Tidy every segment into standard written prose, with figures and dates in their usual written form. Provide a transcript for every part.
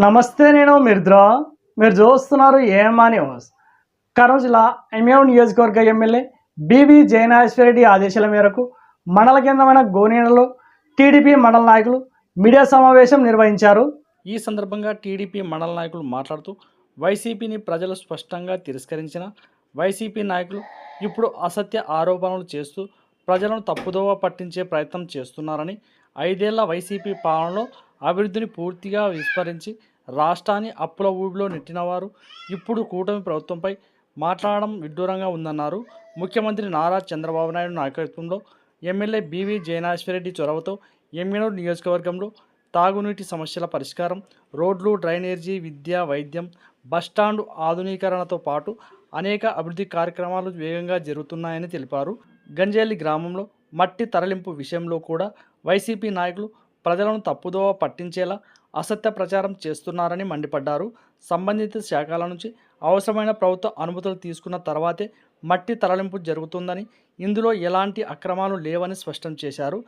నమస్తే, నేను మిర్ద్రా. మీరు చూస్తున్నారు ఏఎంఆ న్యూస్. కర్నూలు జిల్లా ఎమ్మిగనూరు నియోజకవర్గ ఎమ్మెల్యే బివి జయనాశ్వరరెడ్డి ఆదేశాల మేరకు మండల కేంద్రమైన గోనేనలో టీడీపీ మండల నాయకులు మీడియా సమావేశం నిర్వహించారు. ఈ సందర్భంగా టీడీపీ మండల నాయకులు మాట్లాడుతూ వైసీపీని ప్రజలు స్పష్టంగా తిరస్కరించిన వైసీపీ నాయకులు ఇప్పుడు అసత్య ఆరోపణలు చేస్తూ ప్రజలను తప్పుదోవ పట్టించే ప్రయత్నం చేస్తున్నారని, 5 ఏళ్ల వైసీపీ పాలనలో అభివృద్ధిని పూర్తిగా విస్మరించి రాష్ట్రాన్ని అప్పుల ఊబిలో నెట్టినవారు ఇప్పుడు కూటమి ప్రభుత్వంపై మాట్లాడడం విడ్డూరంగా ఉందన్నారు. ముఖ్యమంత్రి నారా చంద్రబాబు నాయుడు నాయకత్వంలో ఎమ్మెల్యే బివి జయనాశ్వరరెడ్డి చొరవతో ఎమ్మిగనూరు నియోజకవర్గంలో తాగునీటి సమస్యల పరిష్కారం, రోడ్లు, డ్రైనేజీ, విద్య, వైద్యం, బస్టాండు ఆధునీకరణతో పాటు అనేక అభివృద్ధి కార్యక్రమాలు వేగంగా జరుగుతున్నాయని తెలిపారు. గంజేలి గ్రామంలో మట్టి తరలింపు విషయంలో కూడా వైసీపీ నాయకులు ప్రజలను తప్పుదోవ పట్టించేలా అసత్య ప్రచారం చేస్తున్నారని మండిపడ్డారు. సంబంధిత శాఖల నుంచి అవసరమైన ప్రభుత్వ అనుమతులు తీసుకున్న తర్వాతే మట్టి తరలింపు జరుగుతుందని, ఇందులో ఎలాంటి అక్రమాలు లేవని స్పష్టం చేశారు.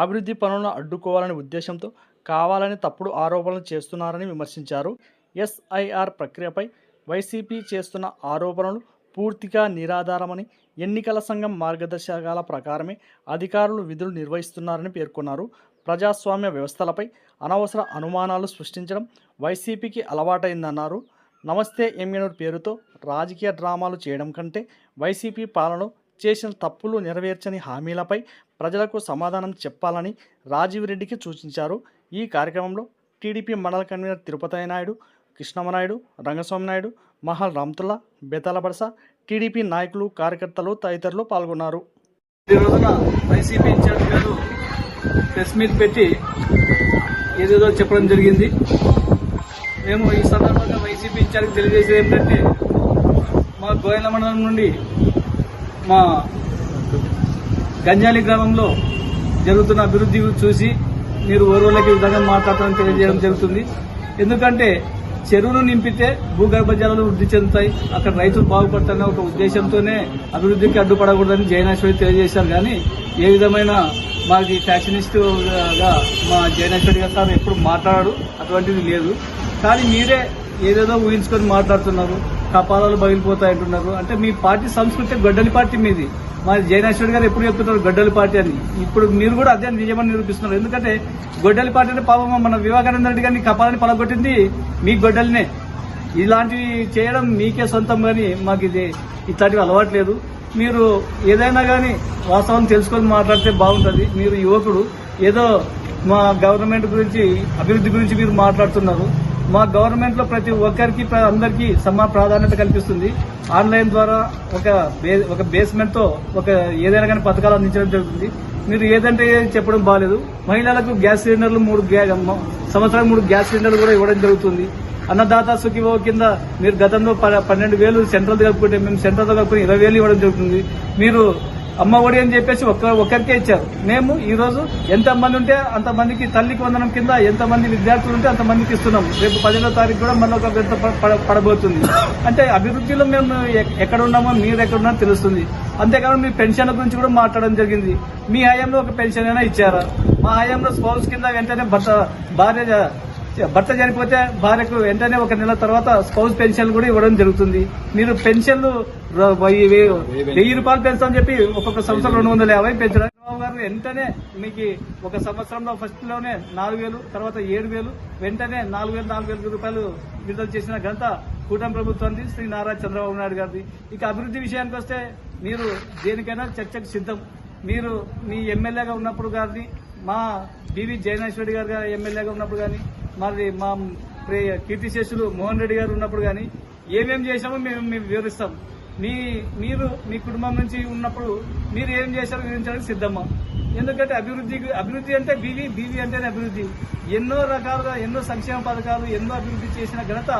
అభివృద్ధి పనులను అడ్డుకోవాలనే ఉద్దేశంతో కావాలని తప్పుడు ఆరోపణలు చేస్తున్నారని విమర్శించారు. ఎస్ఐఆర్ ప్రక్రియపై వైసీపీ చేస్తున్న ఆరోపణలు పూర్తిగా నిరాధారమని, ఎన్నికల సంఘం మార్గదర్శకాల ప్రకారమే అధికారులు విధులు నిర్వహిస్తున్నారని పేర్కొన్నారు. ప్రజాస్వామ్య వ్యవస్థలపై అనవసర అనుమానాలు సృష్టించడం వైసీపీకి అలవాటైందన్నారు. నమస్తే ఎమ్మిగనూరు పేరుతో రాజకీయ డ్రామాలు చేయడం కంటే వైసీపీ పాలనలో చేసిన తప్పులు, నెరవేర్చని హామీలపై ప్రజలకు సమాధానం చెప్పాలని రాజీవ్ రెడ్డికి సూచించారు. ఈ కార్యక్రమంలో టీడీపీ మండల కన్వీనర్ తిరుపతి నాయుడు, కృష్ణమనాయుడు, రంగస్వామి నాయుడు, మహల్ రామ్తుల్లా, బేతాల బడస, టీడీపీ నాయకులు, కార్యకర్తలు తదితరులు పాల్గొన్నారు. ఈ రోజున వైసీపీ ఇన్ఛార్జ్ గారు ప్రెస్ మీట్ పెట్టి ఏదేదో చెప్పడం జరిగింది. మేము ఈ సందర్భంగా వైసీపీ ఇన్ఛార్జ్ తెలియజేసేది ఏంటంటే, మా గోయల మండలం నుండి మా గంజాలి గ్రామంలో జరుగుతున్న అభివృద్ధి చూసి మీరు ఓర్వలకి విధంగా మాట్లాడతామని తెలియజేయడం జరుగుతుంది. ఎందుకంటే చెరువును నింపితే భూగర్భ జలాలు వృద్ధి చెందుతాయి, అక్కడ రైతులు బాగుపడతారనే ఒక ఉద్దేశంతోనే అభివృద్ధికి అడ్డుపడకూడదని జయనాశ్వరి తెలియజేశారు. కానీ ఏ విధమైన మాది ఫ్యాక్షనిస్టుగా మా జయనాశ్వరి గారు సార్ ఎప్పుడు మాట్లాడారు, అటువంటిది లేదు. కానీ మీరే ఏదేదో ఊహించుకొని మాట్లాడుతున్నారు, కపాలాలు పగిలిపోతాయంటున్నారు. అంటే మీ పార్టీ సంస్కృతి గొడ్డలి పార్టీ మీది. మా జయనాశ్వరి గారు ఎప్పుడు చెప్తున్నారు గొడ్డలి పార్టీ అని. ఇప్పుడు మీరు కూడా అదే నిజమని నిరూపిస్తున్నారు. ఎందుకంటే గొడ్డలి పార్టీ అంటే పాపం మన వివేకానంద రెడ్డి గారిని కపాలని పలగొట్టింది మీ గొడ్డలినే. ఇలాంటివి చేయడం మీకే సొంతం, కానీ మాకు ఇది ఇట్లాంటివి అలవాట్లేదు. మీరు ఏదైనా కానీ వాస్తవం తెలుసుకొని మాట్లాడితే బాగుంటుంది. మీరు యువకుడు, ఏదో మా గవర్నమెంట్ గురించి, అభివృద్ధి గురించి మీరు మాట్లాడుతున్నారు. మా గవర్నమెంట్ లో ప్రతి ఒక్కరికి, అందరికీ సమాన ప్రాధాన్యత కల్పిస్తుంది. ఆన్లైన్ ద్వారా ఒక బేస్మెంట్ తో ఏదైనా కానీ పథకాలు అందించడం జరుగుతుంది. మీరు ఏదంటే చెప్పడం బాగాలేదు. మహిళలకు గ్యాస్ సిలిండర్లు 3 సంవత్సరానికి 3 గ్యాస్ సిలిండర్లు కూడా ఇవ్వడం జరుగుతుంది. అన్నదాత సుఖీభవ కింద మీరు గతంలో 12,000 సెంట్రల్ కలుపుకుంటే మేము సెంట్రల్తో కలుపుకుని 20,000 ఇవ్వడం జరుగుతుంది. మీరు అమ్మ ఒడి అని చెప్పేసి ఒక్కరికే ఇచ్చారు. మేము ఈ రోజు ఎంతమంది ఉంటే అంతమందికి తల్లికి వందనం కింద ఎంతమంది విద్యార్థులు ఉంటే అంతమందికి ఇస్తున్నాం. రేపు 15వ తారీఖు కూడా మళ్ళీ ఒక వింత పడబోతుంది. అంటే అభివృద్ధిలో మేము ఎక్కడ ఉన్నామో మీరు ఎక్కడ ఉన్నారో తెలుస్తుంది. అంతేకాదు మీ పెన్షన్ల గురించి కూడా మాట్లాడడం జరిగింది. మీ హయాంలో ఒక పెన్షన్ అయినా ఇచ్చారా? మా హయాంలో స్పౌస్ కింద వెంటనే భర్త చనిపోతే భార్యకు వెంటనే 1 నెల తర్వాత స్పౌస్ పెన్షన్ కూడా ఇవ్వడం జరుగుతుంది. మీరు పెన్షన్లు 1,000 రూపాయలు పెంచాలని చెప్పి ఒక్కొక్క సంవత్సరం 250 పెంచడం. చంద్రబాబు గారు వెంటనే మీకు ఒక సంవత్సరంలో ఫస్ట్ లోనే 4,000, తర్వాత 7,000, వెంటనే 4,000 రూపాయలు విడుదల చేసిన ఘనత కూటమి ప్రభుత్వానికి, శ్రీ నారా చంద్రబాబు నాయుడు గారిది. ఇక అభివృద్ధి విషయానికి వస్తే మీరు దేనికైనా చర్చకు సిద్ధం. మీరు మీ ఎమ్మెల్యేగా ఉన్నప్పుడు కానీ, మా బివి జయనాశ్వరి గారు ఎమ్మెల్యేగా ఉన్నప్పుడు కానీ, మరి మా కీర్తిశేషులు మోహన్ రెడ్డి గారు ఉన్నప్పుడు కానీ ఏమేమి చేశామో మేము వివరిస్తాం. మీరు మీ కుటుంబం నుంచి ఉన్నప్పుడు మీరు ఏం చేశారో వివరించడానికి సిద్ధమా? ఎందుకంటే అభివృద్ధి అంటే బీవీ అంటేనే అభివృద్ధి. ఎన్నో రకాలుగా ఎన్నో సంక్షేమ పథకాలు, ఎన్నో అభివృద్ధి చేసిన ఘనత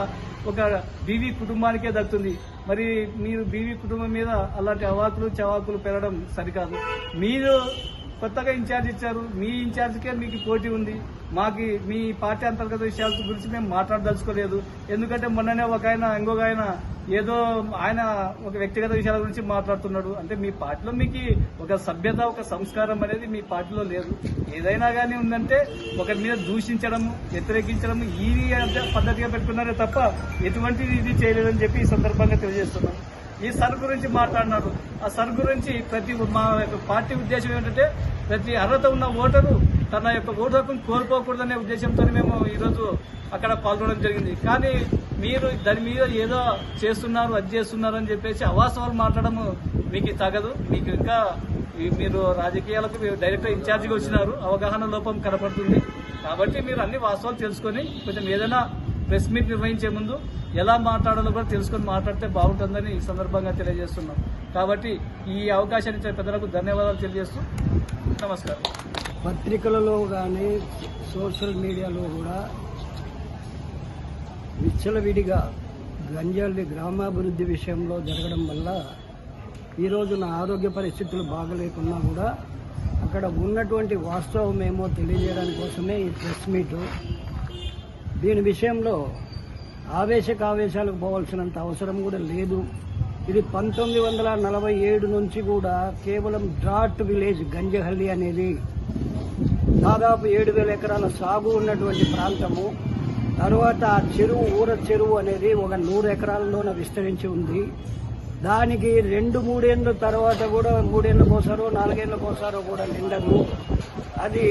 ఒక బీవీ కుటుంబానికే దక్కుతుంది. మరి మీరు బీవీ కుటుంబం మీద అలాంటి అవాకులు చవాకులు పెరగడం సరికాదు. మీరు కొత్తగా ఇన్ఛార్జ్ ఇచ్చారు. మీ ఇన్ఛార్జ్కే మీకు పోటీ ఉంది. మాకు మీ పార్టీ అంతర్గత విషయాల గురించి మేము మాట్లాడదలుచుకోలేదు. ఎందుకంటే మొన్ననే ఒక ఆయన ఇంకొక ఆయన ఏదో ఆయన ఒక వ్యక్తిగత విషయాల గురించి మాట్లాడుతున్నాడు. అంటే మీ పార్టీలో మీకు ఒక సభ్యత, ఒక సంస్కారం అనేది మీ పార్టీలో లేదు. ఏదైనా కానీ ఉందంటే ఒకరి మీద దూషించడం, వ్యతిరేకించడం ఈ పద్ధతిగా పెట్టుకున్నారే తప్ప ఎటువంటిది ఇది చేయలేదని చెప్పి ఈ సందర్భంగా తెలియజేస్తున్నాం. ఈ సర్ గురించి మాట్లాడినారు. ఆ సర్ గురించి మా యొక్క పార్టీ ఉద్దేశం ఏంటంటే ప్రతి అర్హత ఉన్న ఓటరు తన యొక్క ఓటు హక్కును కోల్పోకూడదనే ఉద్దేశంతో మేము ఈరోజు అక్కడ పాల్గొనడం జరిగింది. కానీ మీరు దాని మీద ఏదో చేస్తున్నారు, అది చేస్తున్నారు అని చెప్పేసి అవాస్తవాలు మాట్లాడడం మీకు తగదు. మీకు ఇంకా మీరు రాజకీయాలకు డైరెక్ట్ ఇన్ఛార్జిగా వచ్చినారు, అవగాహన లోపం కనపడుతుంది. కాబట్టి మీరు అన్ని వాస్తవాలు తెలుసుకొని కొంచెం ఏదైనా ప్రెస్ మీట్ నిర్వహించే ముందు ఎలా మాట్లాడాలో కూడా తెలుసుకొని మాట్లాడితే బాగుంటుందని ఈ సందర్భంగా తెలియజేస్తున్నాం. కాబట్టి ఈ అవకాశాన్ని ఇచ్చే పెద్దలకు ధన్యవాదాలు తెలియజేస్తూ నమస్కారం. పత్రికలలో కానీ సోషల్ మీడియాలో కూడా విచ్చలవిడిగా గంజాలి గ్రామాభివృద్ధి విషయంలో జరగడం వల్ల ఈరోజు నా ఆరోగ్య పరిస్థితులు బాగలేకున్నా కూడా అక్కడ ఉన్నటువంటి వాస్తవమేమో తెలియజేయడానికి కోసమే ఈ ప్రెస్ మీటు. దీని విషయంలో ఆవేశాలకు పోవాల్సినంత అవసరం కూడా లేదు. ఇది 1947 నుంచి కూడా కేవలం డ్రాట్ విలేజ్ గంజహల్లి అనేది దాదాపు 7,000 ఎకరాల సాగు ఉన్నటువంటి ప్రాంతము. తర్వాత ఆ చెరువు ఊర చెరువు అనేది ఒక 100 ఎకరాలలోనే విస్తరించి ఉంది. దానికి 2-3 ఏళ్ళ తర్వాత కూడా 3 ఏళ్ళకోసారో 4 ఏళ్ళకోసారో కూడా నిండదు. అది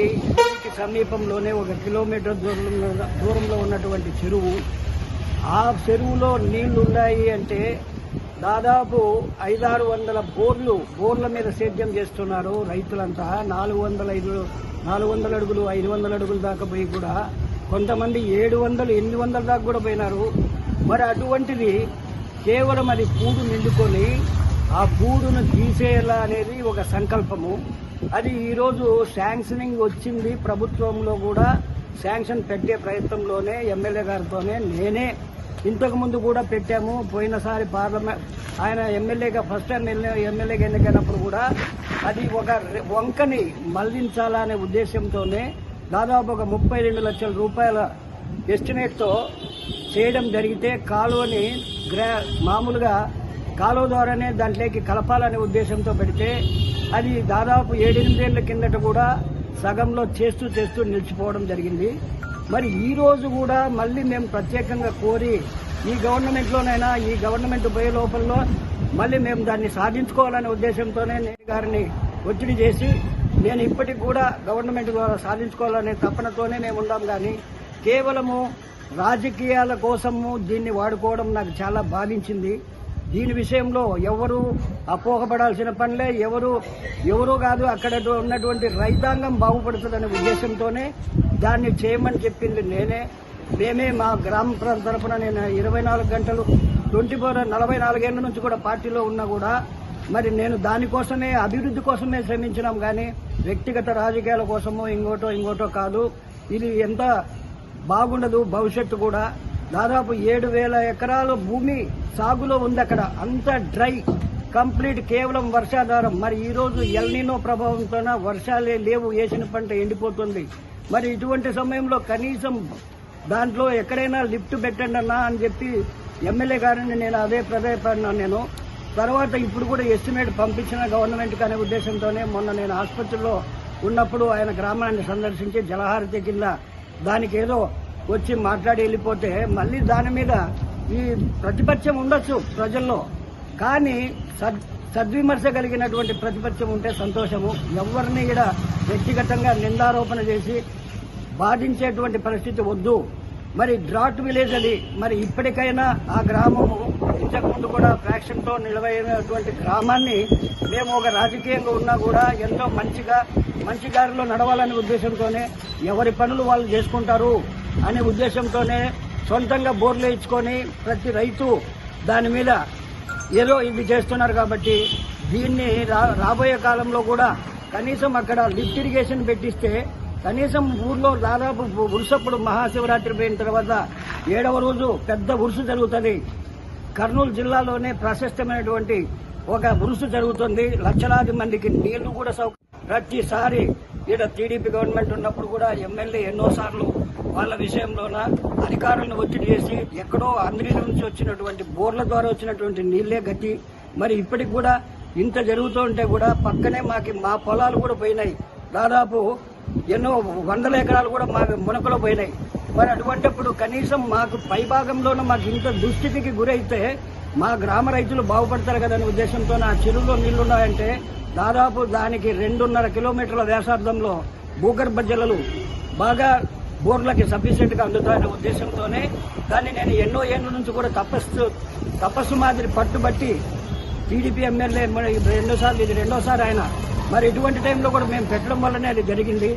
ఊరికి సమీపంలోనే 1 కిలోమీటర్ దూరంలో ఉన్నటువంటి చెరువు. ఆ చెరువులో నీళ్లు ఉన్నాయి అంటే దాదాపు 500-600 బోర్ల మీద సేద్యం చేస్తున్నారు రైతులంతా. 400 అడుగులు 500 అడుగుల దాకా పోయి కూడా కొంతమంది 700-800 దాకా కూడా పోయినారు. మరి అటువంటిది కేవలం అది పూడు నిండుకొని ఆ పూడును తీసేయాలా అనేది ఒక సంకల్పము. అది ఈరోజు శాంక్షనింగ్ వచ్చింది. ప్రభుత్వంలో కూడా శాంక్షన్ పెట్టే ప్రయత్నంలోనే ఎమ్మెల్యే గారితోనే నేనే ఇంతకుముందు కూడా పెట్టాము. పోయినసారి పార్లమెంట్ ఆయన ఎమ్మెల్యేగా ఫస్ట్ టైం ఎమ్మెల్యేగా ఎన్నికైనప్పుడు కూడా అది ఒక వంకని మళ్లించాలనే ఉద్దేశంతోనే దాదాపు ఒక 32 లక్షల రూపాయల ఎస్టిమేట్తో చేయడం జరిగితే కాలువని మామూలుగా కాలువ ద్వారానే దాంట్లోకి కలపాలనే ఉద్దేశంతో పెడితే అది దాదాపు 7-8 ఏళ్ల కిందట కూడా సగంలో చేస్తూ నిలిచిపోవడం జరిగింది. మరి ఈ రోజు కూడా మళ్ళీ మేము ప్రత్యేకంగా కోరి ఈ గవర్నమెంట్లోనైనా ఈ గవర్నమెంట్ పోయే లోపల మళ్ళీ మేము దాన్ని సాధించుకోవాలనే ఉద్దేశంతోనే నేను గారిని ఒత్తిడి చేసి నేను ఇప్పటికి కూడా గవర్నమెంట్ ద్వారా సాధించుకోవాలనే తపనతోనే మేము ఉన్నాం. కానీ కేవలము రాజకీయాల కోసము దీన్ని వాడుకోవడం నాకు చాలా బాధించింది. దీని విషయంలో ఎవరు అపోహపడాల్సిన పనిలే. ఎవరు కాదు, అక్కడ ఉన్నటువంటి రైతాంగం బాగుపడుతుందనే ఉద్దేశంతోనే దాన్ని చేయమని చెప్పింది మేమే మా గ్రామ తరఫున నేను 24 గంటలు 44 ఏళ్ల నుంచి కూడా పార్టీలో ఉన్నా కూడా మరి నేను దానికోసమే అభివృద్ధి కోసమే శ్రమించినాం. కానీ వ్యక్తిగత రాజకీయాల కోసమో ఇంకోటో కాదు. ఇది ఎంత బాగుండదు భవిష్యత్తు కూడా. దాదాపు 7,000 ఎకరాల భూమి సాగులో ఉంది. అక్కడ అంతా డ్రై కంప్లీట్ కేవలం వర్షాధారం. మరి ఈరోజు ఎల్నినో ప్రభావంతోన వర్షాలే లేవు, వేసిన పంట ఎండిపోతుంది. మరి ఇటువంటి సమయంలో కనీసం దాంట్లో ఎక్కడైనా లిఫ్ట్ పెట్టండి అన్నా అని చెప్పి ఎమ్మెల్యే గారిని నేను అదే ప్రధానపడినాను. నేను తర్వాత ఇప్పుడు కూడా ఎస్టిమేట్ పంపించిన గవర్నమెంట్కి అనే ఉద్దేశంతోనే మొన్న నేను ఆసుపత్రిలో ఉన్నప్పుడు ఆయన గ్రామాన్ని సందర్శించి జలహారతి కింద దానికి ఏదో వచ్చి మాట్లాడి వెళ్ళిపోతే మళ్ళీ దాని మీద ఈ ప్రతిపక్షం ఉండొచ్చు ప్రజల్లో, కానీ సద్విమర్శ కలిగినటువంటి ప్రతిపక్షం ఉంటే సంతోషము. ఎవరిని కూడా వ్యక్తిగతంగా నిందారోపణ చేసి బాధించేటువంటి పరిస్థితి వద్దు. మరి డ్రాట్ విలేజ్ అది. మరి ఇప్పటికైనా ఆ గ్రామము ఇంతకుముందు కూడా ఫ్యాక్షన్తో నిలవైనటువంటి గ్రామాన్ని మేము ఒక రాజకీయంగా ఉన్నా కూడా ఎంతో మంచి దారిలో నడవాలనే ఉద్దేశంతోనే ఎవరి పనులు వాళ్ళు చేసుకుంటారు అనే ఉద్దేశంతోనే సొంతంగా బోర్లు ఇచ్చుకొని ప్రతి రైతు దాని మీద ఏదో ఇది చేస్తున్నారు. కాబట్టి దీన్ని రాబోయే కాలంలో కూడా కనీసం అక్కడ లిఫ్ట్ ఇరిగేషన్ పెట్టిస్తే కనీసం ఊర్లో దాదాపు ఉరుసప్పుడు మహాశివరాత్రి పోయిన తర్వాత 7వ రోజు పెద్ద ఉరుసు జరుగుతుంది. కర్నూలు జిల్లాలోనే ప్రశస్తమైనటువంటి ఒక ఉరుసు జరుగుతుంది. లక్షలాది మందికి నీళ్లు కూడా ప్రతిసారి ఈడ టీడీపీ గవర్నమెంట్ ఉన్నప్పుడు కూడా ఎమ్మెల్యే ఎన్నోసార్లు వాళ్ళ విషయంలోన అధికారులను ఒత్తిడి చేసి ఎక్కడో అందరి నుంచి వచ్చినటువంటి బోర్ల ద్వారా వచ్చినటువంటి నీళ్లే గతి. మరి ఇప్పటికి కూడా ఇంత జరుగుతూ ఉంటే కూడా పక్కనే మా పొలాలు కూడా పోయినాయి. దాదాపు ఎన్నో వందల ఎకరాలు కూడా మాకు మునకలో పోయినాయి. మరి అటువంటిప్పుడు కనీసం మాకు పైభాగంలోనూ మాకు ఇంత దుస్థితికి గురైతే మా గ్రామ రైతులు బాగుపడతారు కదనే ఉద్దేశంతో ఆ చెరువులో నీళ్లున్నాయంటే దాదాపు దానికి 2.5 కిలోమీటర్ల వ్యాసార్థంలో భూగర్భ జలాలు బాగా బోర్లకి సఫిషియెంట్ గా అందుతాయనే ఉద్దేశంతోనే దాన్ని నేను ఎన్నో ఏళ్ల నుంచి కూడా తపస్సు మాదిరి పట్టుబట్టి టీడీపీ ఎమ్మెల్యే ఇది రెండోసారి ఆయన మరి ఇటువంటి టైంలో కూడా మేము పెట్టడం వల్లనే అది జరిగింది.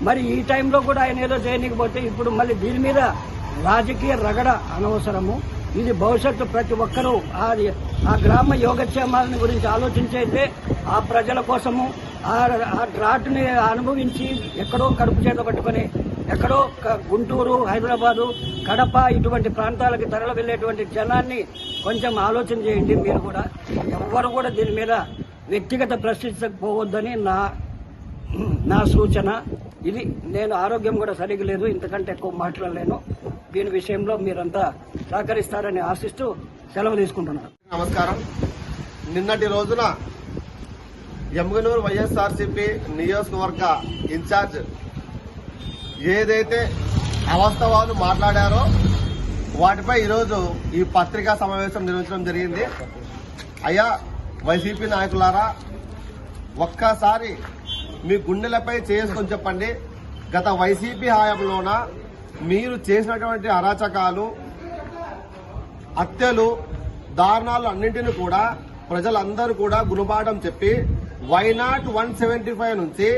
మరి ఈ టైంలో కూడా ఆయన ఏదో చేయకపోతే ఇప్పుడు మళ్ళీ దీని మీద రాజకీయ రగడ అనవసరము. ఇది భవిష్యత్తు ప్రతి ఒక్కరూ ఆ గ్రామ యోగక్షేమాలని గురించి ఆలోచించైతే ఆ ప్రజల కోసము ఆ డ్రాట్ని అనుభవించి ఎక్కడో కడుపు చేత పట్టుకొని ఎక్కడో గుంటూరు, హైదరాబాదు, కడప ఇటువంటి ప్రాంతాలకు తరలి వెళ్లేటువంటి జనాన్ని కొంచెం ఆలోచన చేయండి. మీరు కూడా ఎవ్వరు కూడా దీని మీద వ్యక్తిగత ప్రశ్నించకపోవద్దని నా సూచన. ఇది నేను ఆరోగ్యం కూడా సరిగ్గా లేదు, ఇంతకంటే ఎక్కువ మాట్లాడలేను. దీని విషయంలో మీరంతా సహకరిస్తారని ఆశిస్తూ సెలవు తీసుకుంటున్నాను. నమస్కారం. నిన్నటి రోజున ఎమ్గనూరు వైఎస్ఆర్సీపీ నియోజకవర్గ ఇన్ఛార్జ్ ఏదైతే అవాస్తవాలు మాట్లాడారో వాటిపై ఈరోజు ఈ పత్రికా సమావేశం నిర్వహించడం జరిగింది. అయ్యా వైసీపీ నాయకులారా, ఒక్కసారి మీ గుండెలపై చేసుకొని చెప్పండి. గత వైసీపీ హయాంలోన మీరు చేసినటువంటి అరాచకాలు, హత్యలు, దారుణాలు అన్నింటినీ కూడా ప్రజలందరూ కూడా గుణపాఠం చెప్పి వైనాట్ 175 నుంచి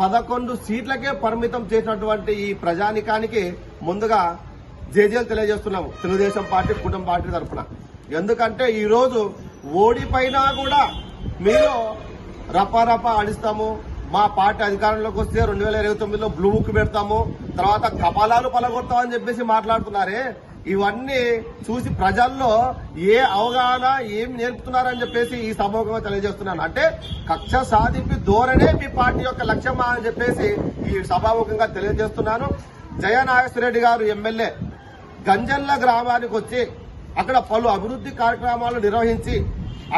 11 సీట్లకే పరిమితం చేసినటువంటి ఈ ప్రజానికానికి ముందుగా జేజేలు తెలియజేస్తున్నాము తెలుగుదేశం పార్టీ, కుటుంబ పార్టీ తరఫున. ఎందుకంటే ఈరోజు ఓడిపోయినా కూడా మీరు రపారప ఆడిస్తాము, మా పార్టీ అధికారంలోకి వస్తే 2029లో బ్లూ బుక్ పెడతాము, తర్వాత కపాలాలు పలగొడతామని చెప్పేసి మాట్లాడుతున్నారే. ఇవన్నీ చూసి ప్రజల్లో ఏ అవగాహన, ఏం నేర్పుతున్నారని చెప్పేసి ఈ సభముఖంగా తెలియజేస్తున్నాను. అంటే కక్ష సాధింపు ధోరణే మీ పార్టీ యొక్క లక్ష్యమా అని చెప్పేసి ఈ సభాముఖంగా తెలియజేస్తున్నాను. జయనాగేశ్వరరెడ్డి గారు ఎమ్మెల్యే గంజల్ల గ్రామానికి వచ్చి అక్కడ పలు అభివృద్ధి కార్యక్రమాలు నిర్వహించి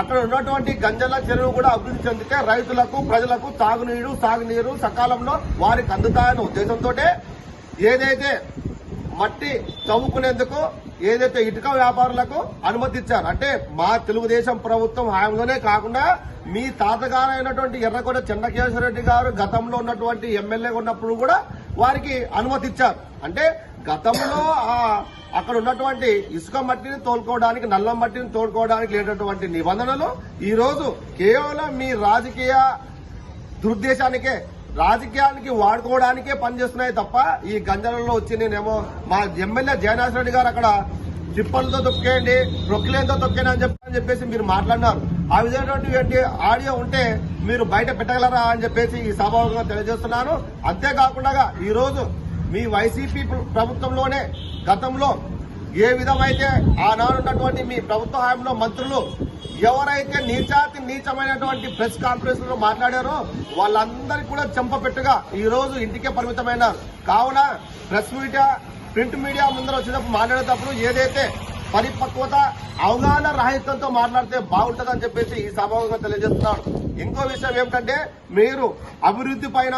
అక్కడ ఉన్నటువంటి గంజల్ల చెరువు కూడా అభివృద్ధి చెందితే రైతులకు, ప్రజలకు సాగునీరు సకాలంలో వారికి అందుతాయన్న ఉద్దేశంతో ఏదైతే మట్టి చవ్వుకునేందుకు ఏదైతే ఇటుక వ్యాపారులకు అనుమతి ఇచ్చారు, అంటే మా తెలుగుదేశం ప్రభుత్వం హయాంలోనే కాకుండా మీ తాతగారు అయినటువంటి ఎర్రగొండ చెన్నకేశ్వరరెడ్డి గారు గతంలో ఉన్నటువంటి ఎమ్మెల్యేగా ఉన్నప్పుడు కూడా వారికి అనుమతి ఇచ్చారు. అంటే గతంలో అక్కడ ఉన్నటువంటి ఇసుక మట్టిని తోలుకోవడానికి, నల్ల మట్టిని తోలుకోవడానికి లేనటువంటి నిబంధనలు ఈ రోజు కేవలం మీ రాజకీయ దురుద్దేశానికే, రాజకీయానికి వాడుకోవడానికే పనిచేస్తున్నాయి తప్ప ఈ గంజలలో వచ్చి నేనేమో మా ఎమ్మెల్యే జయనాథరెడ్డి గారు అక్కడ చిప్పలతో తొక్కేయండి, ప్రొక్లేన్తో తొక్కేయండి అని చెప్పేసి మీరు మాట్లాడినారు. ఆ విధమైనటువంటి ఆడియో ఉంటే మీరు బయట పెట్టగలరా అని చెప్పేసి ఈ సభాముఖంగా తెలియజేస్తున్నాను. అంతేకాకుండా ఈ రోజు మీ వైసీపీ ప్రభుత్వంలోనే గతంలో ఏ విధమైతే ఆనాడున్నటువంటి మీ ప్రభుత్వ హయాంలో మంత్రులు ఎవరైతే నీచమైనటువంటి ప్రెస్ కాన్ఫరెన్స్ లో మాట్లాడారో వాళ్ళందరికీ కూడా చెంపపెట్టుగా ఈ రోజు ఇంటికే పరిమితమైనారు. కావున ప్రెస్ మీడియా, ప్రింట్ మీడియా ముందర వచ్చేటప్పుడు మాట్లాడేటప్పుడు ఏదైతే పరిపక్వత, అవగాహన రాహిత్యంతో మాట్లాడితే బాగుంటుందని చెప్పేసి ఈ సభగా తెలియజేస్తున్నాడు. ఇంకో విషయం ఏమిటంటే మీరు అభివృద్ధి పైన,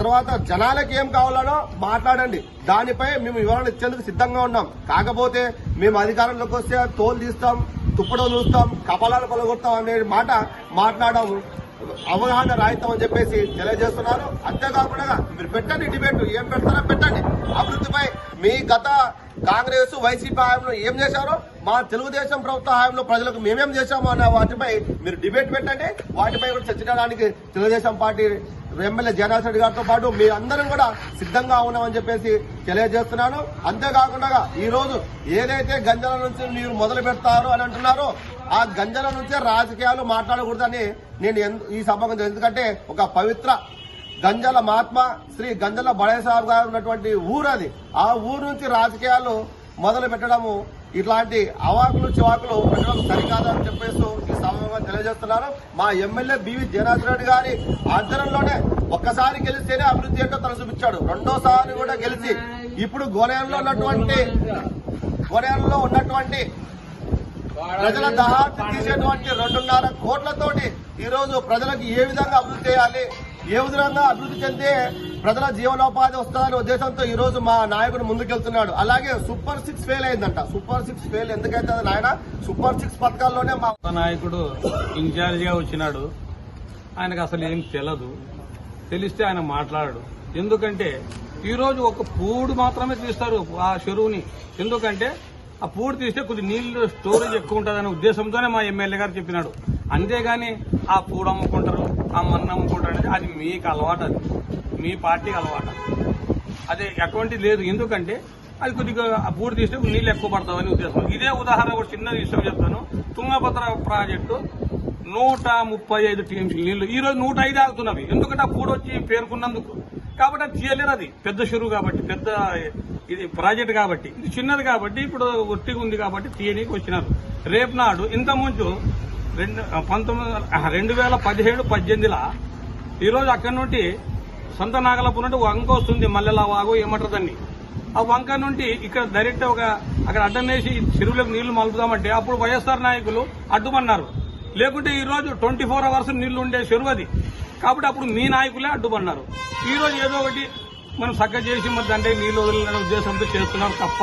తర్వాత జనాలకు ఏం కావాలనో మాట్లాడండి, దానిపై మేము వివరణ ఇచ్చేందుకు సిద్ధంగా ఉన్నాం. కాకపోతే మేము అధికారంలోకి వస్తే తోలు తీస్తాం, తుప్పడో చూస్తాం, కపాలాలు కొలగొడతాం అనే మాట మాట్లాడము అవగాహన రాయితాం అని చెప్పేసి తెలియజేస్తున్నారు. అంతేకాకుండా మీరు పెట్టండి డిబేట్, ఏం పెడతారో పెట్టండి. అభివృద్ధిపై మీ గత కాంగ్రెస్, వైసీపీ హయాంలో ఏం చేశారో, మా తెలుగుదేశం ప్రభుత్వ హయాంలో ప్రజలకు మేమేం చేశామో అన్న వాటిపై మీరు డిబేట్ పెట్టండి. వాటిపై కూడా చర్చించడానికి తెలుగుదేశం పార్టీ ఎమ్మెల్యే జయనాథరెడ్డి గారితో పాటు మీ అందరం కూడా సిద్ధంగా ఉన్నామని చెప్పేసి తెలియజేస్తున్నాను. అంతేకాకుండా ఈ రోజు ఏదైతే గంజల నుంచి మీరు మొదలు పెడతారో అని అంటున్నారో ఆ గంజల నుంచే రాజకీయాలు మాట్లాడకూడదని నేను ఈ సభకు, ఎందుకంటే ఒక పవిత్ర గంజల మహాత్మా శ్రీ గంజల బడయ్య సాహెబ్ గారు ఉన్నటువంటి ఊరు అది. ఆ ఊరు నుంచి రాజకీయాలు మొదలు పెట్టడము ఇట్లాంటి అవాకులు చివాకులు పెట్టడం సరికాదని చెప్పేసి ఈ సభగా తెలియజేస్తున్నారు. మా ఎమ్మెల్యే బివి జయనాథరెడ్డి గారి ఆధ్వర్యంలోనే ఒక్కసారి గెలిస్తేనే అభివృద్ధి ఏంటో తను చూపించాడు. రెండోసారి కూడా గెలిచి ఇప్పుడు గోనేరులో ఉన్నటువంటి ప్రజల దహార్తి తీసేటువంటి 2.5 కోట్లతోటి ఈ రోజు ప్రజలకు ఏ విధంగా అభివృద్ధి చేయాలి, ఏ విధంగా అభివృద్ధి చెందే ప్రజల జీవనోపాధి వస్తుందనే ఉద్దేశంతో ఈ రోజు మా నాయకుడు ముందుకెళ్తున్నాడు. అలాగే సూపర్ 6 ఫెయిల్ అయిందంట. సూపర్ 6 ఫెయిల్ ఎందుకైతే నాయన సూపర్ 6 పథకాల్లోనే మా నాయకుడు ఇన్ఛార్జ్ గా వచ్చినాడు. ఆయనకు అసలు ఏం తెలిస్తే ఆయన మాట్లాడాడు. ఎందుకంటే ఈ రోజు ఒక పూడు మాత్రమే తీస్తారు ఆ చెరువుని. ఎందుకంటే ఆ పూడు తీస్తే కొద్ది నీళ్లు స్టోరేజ్ ఎక్కువ ఉంటుందనే ఉద్దేశంతోనే మా ఎమ్మెల్యే గారు చెప్పినాడు. అంతేగాని ఆ పూడు అమ్ముకుంటారు, ఆ మన్ను అమ్ముకుంటారు అనేది అది మీకు అలవాటు, అది మీ పార్టీకి అలవాటు. అదే అటువంటి లేదు. ఎందుకంటే అది కొద్దిగా ఆ పూడి తీస్తే నీళ్ళు ఎక్కువ పడతామని ఉద్దేశం. ఇదే ఉదాహరణ ఒక చిన్న విషయం చెప్తాను. తుంగభద్ర ప్రాజెక్టు 135 టీఎంసీ నీళ్లు ఈ రోజు 105 ఆగుతున్నవి. ఎందుకంటే ఆ పూడి వచ్చి పేర్కొన్నందుకు. కాబట్టి అది తీయలేరు. అది పెద్ద చెరువు కాబట్టి, పెద్ద ఇది ప్రాజెక్ట్ కాబట్టి. ఇది చిన్నది కాబట్టి ఇప్పుడు ఒట్టిగా ఉంది కాబట్టి తీయనీకి వచ్చినారు. రేపు నాడు ఇంత ముందు 2017-18 ఈరోజు అక్కడి నుండి సంత నాగలపు నుండి వంక వస్తుంది, మల్లెల వాగు ఏమంటారు దాన్ని. ఆ వంక నుండి ఇక్కడ డైరెక్ట్ అక్కడ అడ్డం వేసి చెరువులకు నీళ్లు మలుపుదామంటే అప్పుడు వైఎస్ఆర్ నాయకులు అడ్డుపన్నారు. లేకుంటే ఈ రోజు 24 అవర్స్ నీళ్లు ఉండే చెరువు అది. కాబట్టి అప్పుడు మీ నాయకులే అడ్డుపన్నారు. ఈ రోజు ఏదో ఒకటి మనం చక్క చేసి మరి దాంట్లో నీళ్లు వదిలిన ఉద్దేశంతో చేస్తున్నారు తప్ప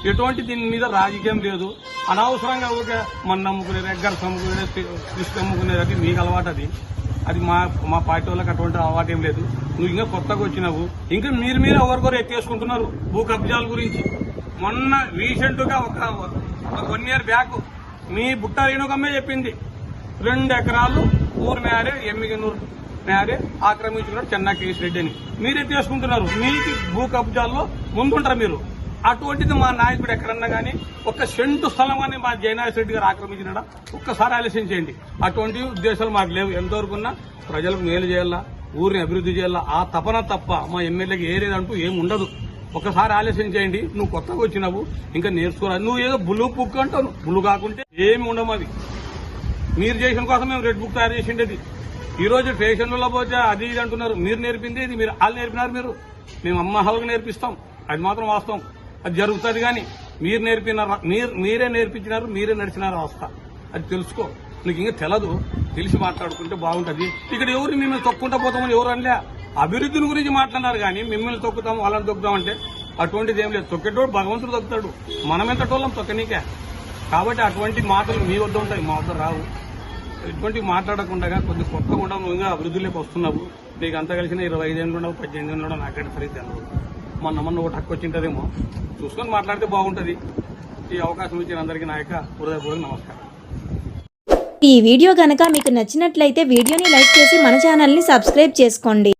ఎటువంటి దీని మీద రాజకీయం లేదు. అనవసరంగా ఒక మన్ను అమ్ముకునేది, ఎగ్గర్స్ అమ్ముకునేది, ఇసుక అమ్ముకునేది అది మీకు అలవాటు. అది మా పార్టీ వాళ్ళకి అటువంటి అలవాటు ఏం లేదు. నువ్వు ఇంకా కొత్తగా వచ్చినావు. ఇంకా మీరు ఎవరికొరు ఎత్తేసుకుంటున్నారు భూ కబ్జాల గురించి. మొన్న రీసెంట్ గా ఒక 1 year బ్యాక్ మీ బుట్ట రేణుకమ్మే చెప్పింది 2 ఎకరాలు ఊరు మేరే ఎమ్మిగనూరు మేరే ఆక్రమించుకున్నాడు చెన్నా కేసు రెడ్డి అని. మీరే తీసుకుంటున్నారు. మీకు భూ కబ్జాల్లో ముందుంటారు మీరు. అటువంటిది మా నాయకుడు ఎక్కడన్నా కానీ ఒక్క సెంటు స్థలం అని మా జయనాథ్ రెడ్డి గారు ఆక్రమించినాడా ఒక్కసారి ఆలోచించేయండి. అటువంటి ఉద్దేశాలు మాకు లేవు. ఎంతవరకున్నా ప్రజలకు మేలు చేయాలా, ఊరిని అభివృద్ధి చేయాలా ఆ తపన తప్ప మా ఎమ్మెల్యేకి ఏదేదంటూ ఏమి ఉండదు. ఒకసారి ఆలోచన చేయండి. నువ్వు కొత్తగా వచ్చినావు, ఇంకా నేర్చుకోవాలి. నువ్వు ఏదో బ్లూ బుక్ అంటావు. బ్లూ కాకుంటే ఏమి ఉండవు. అది మీరు చేసిన కోసం మేము రెడ్ బుక్ తయారు చేసిండేది. ఈ రోజు స్టేషన్లలో పోతే అది ఇది అంటున్నారు. మీరు నేర్పింది ఇది, మీరు వాళ్ళు నేర్పినారు. మేము అమ్మ హౌలకు నేర్పిస్తాం, అది మాత్రం వాస్తవం. అది జరుగుతుంది. కానీ మీరే నేర్పించినారు, మీరే నడిచినారు అవస్థ. అది తెలుసుకో. నీకు ఇంకా తెలిసి మాట్లాడుకుంటే బాగుంటుంది. ఇక్కడ ఎవరు మిమ్మల్ని తొక్కుంటా పోతామని ఎవరు అనలే. అభివృద్ధిని గురించి మాట్లాడినారు కానీ మిమ్మల్ని తొక్కుతాం వాళ్ళని తొక్కుతామంటే అటువంటిది ఏం లేదు. తొక్కేటోడు భగవంతుడు తొక్కుతాడు. మనమెంతటోళ్ళం తొక్కనీకే. కాబట్టి అటువంటి మాటలు మీ వద్ద ఉంటాయి, మా వద్ద రావు. ఇటువంటి మాట్లాడకుండా కొద్ది కొత్తగా ఉండవు. నువ్వు ఇంకా అభివృద్ధిలోకి వస్తున్నావు. నీకు అంతా కలిసిన 25 ఏళ్ళు ఉండవు, 18 ఏళ్ళు ఉండవు. నాకంటే సరిగ్గా తెలియదు. మొన్న ఒకటి హక్కు వచ్చింటదేమో చూసుకొని మాట్లాడితే బాగుంటుంది. ఈ అవకాశం ఇచ్చిన అందరికీ నా యొక్క హృదయపూర్వక నమస్కారం. ఈ వీడియో గనక మీకు నచ్చినట్లయితే వీడియోని లైక్ చేసి మన ఛానల్ని సబ్స్క్రైబ్ చేసుకోండి.